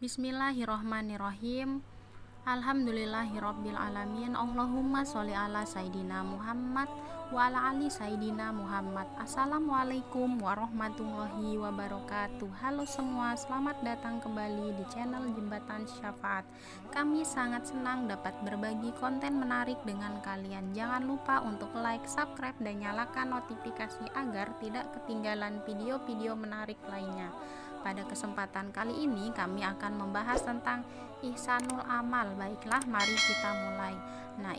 Bismillahirrohmanirrohim. Alhamdulillahirabbil alamin. Allahumma sholli ala sayidina Muhammad wa ala ali sayidina Muhammad. Assalamualaikum warahmatullahi wabarakatuh. Halo semua, selamat datang kembali di channel Jembatan Syafaat. Kami sangat senang dapat berbagi konten menarik dengan kalian. Jangan lupa untuk like, subscribe, dan nyalakan notifikasi agar tidak ketinggalan video-video menarik lainnya. Pada kesempatan kali ini kami akan membahas tentang ihsanul amal. Baiklah, mari kita mulai. Nah,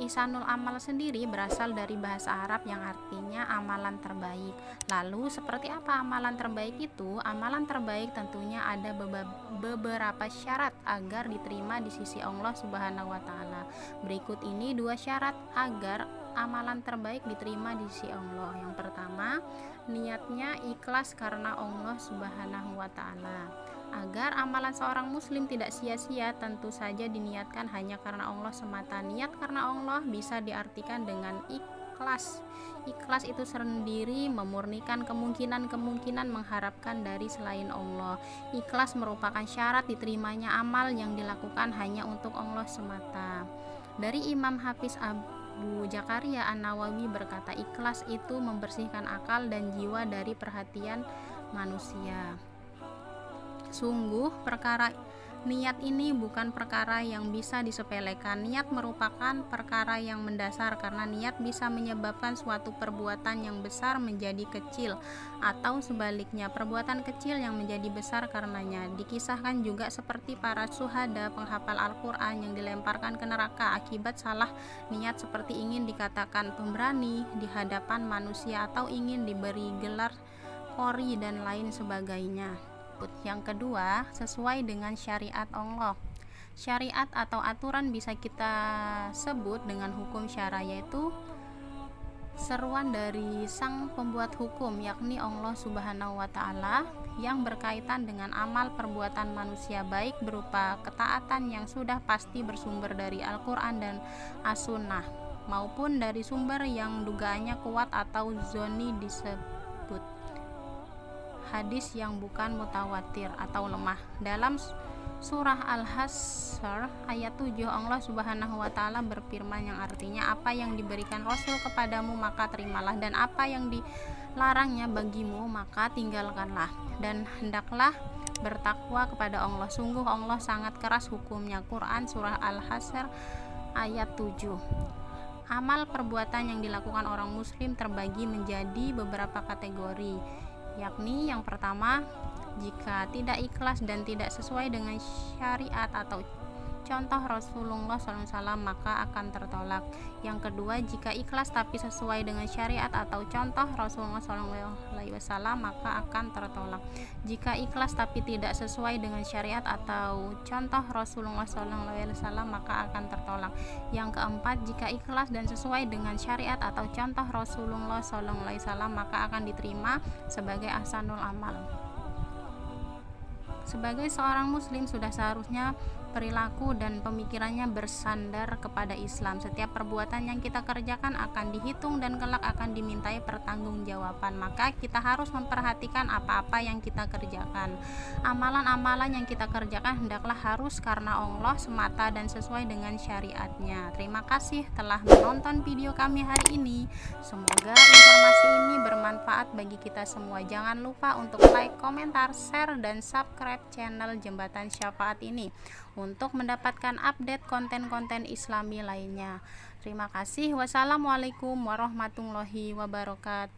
ihsanul amal sendiri berasal dari bahasa Arab yang artinya amalan terbaik. Lalu, seperti apa amalan terbaik itu? Amalan terbaik tentunya ada beberapa syarat agar diterima di sisi Allah Subhanahu wa taala. Berikut ini 2 syarat agar amalan terbaik diterima di sisi Allah. Yang pertama, niatnya ikhlas karena Allah Subhanahu wa taala. Agar amalan seorang muslim tidak sia-sia, tentu saja diniatkan hanya karena Allah semata. Niat karena Allah bisa diartikan dengan ikhlas. Ikhlas itu sendiri memurnikan kemungkinan-kemungkinan mengharapkan dari selain Allah. Ikhlas merupakan syarat diterimanya amal yang dilakukan hanya untuk Allah semata. Dari Imam Hafiz Abu Zakaria An-Nawawi berkata, ikhlas itu membersihkan akal dan jiwa dari perhatian manusia. Sungguh, perkara niat ini bukan perkara yang bisa disepelekan. Niat merupakan perkara yang mendasar karena niat bisa menyebabkan suatu perbuatan yang besar menjadi kecil, atau sebaliknya, perbuatan kecil yang menjadi besar karenanya. Dikisahkan juga seperti para syuhada penghafal Al-Quran yang dilemparkan ke neraka akibat salah niat, seperti ingin dikatakan pemberani di hadapan manusia atau ingin diberi gelar qori dan lain sebagainya. Yang kedua, sesuai dengan syariat Allah. Syariat atau aturan bisa kita sebut dengan hukum syara, yaitu seruan dari sang pembuat hukum, yakni Allah Subhanahu wa taala, yang berkaitan dengan amal perbuatan manusia, baik berupa ketaatan yang sudah pasti bersumber dari Al-Quran dan As-Sunnah, maupun dari sumber yang dugaannya kuat atau zoni, disebut hadis yang bukan mutawatir atau lemah. Dalam surah Al-Hasyr ayat 7, Allah Subhanahu wa taala berfirman yang artinya, apa yang diberikan Rasul kepadamu maka terimalah, dan apa yang dilarangnya bagimu maka tinggalkanlah, dan hendaklah bertakwa kepada Allah. Sungguh Allah sangat keras hukumnya. Quran surah Al-Hasyr ayat 7. Amal perbuatan yang dilakukan orang muslim terbagi menjadi beberapa kategori, yakni yang pertama, jika tidak ikhlas dan tidak sesuai dengan syariat atau contoh Rasulullah SAW maka akan tertolak. Yang kedua, jika ikhlas tapi sesuai dengan syariat atau contoh Rasulullah SAW maka akan tertolak. Jika ikhlas tapi tidak sesuai dengan syariat atau contoh Rasulullah SAW maka akan tertolak. Yang keempat, jika ikhlas dan sesuai dengan syariat atau contoh Rasulullah SAW maka akan diterima sebagai ahsanul amal. Sebagai seorang muslim sudah seharusnya perilaku dan pemikirannya bersandar kepada Islam. Setiap perbuatan yang kita kerjakan akan dihitung dan kelak akan dimintai pertanggungjawaban. Maka kita harus memperhatikan apa-apa yang kita kerjakan. Amalan-amalan yang kita kerjakan hendaklah harus karena Allah semata dan sesuai dengan syariatnya. Terima kasih telah menonton video kami hari ini. Semoga informasi ini bermanfaat bagi kita semua. Jangan lupa untuk like, komentar, share, dan subscribe channel Jembatan Syafaat ini untuk mendapatkan update konten-konten Islami lainnya. Terima kasih. Wassalamualaikum warahmatullahi wabarakatuh.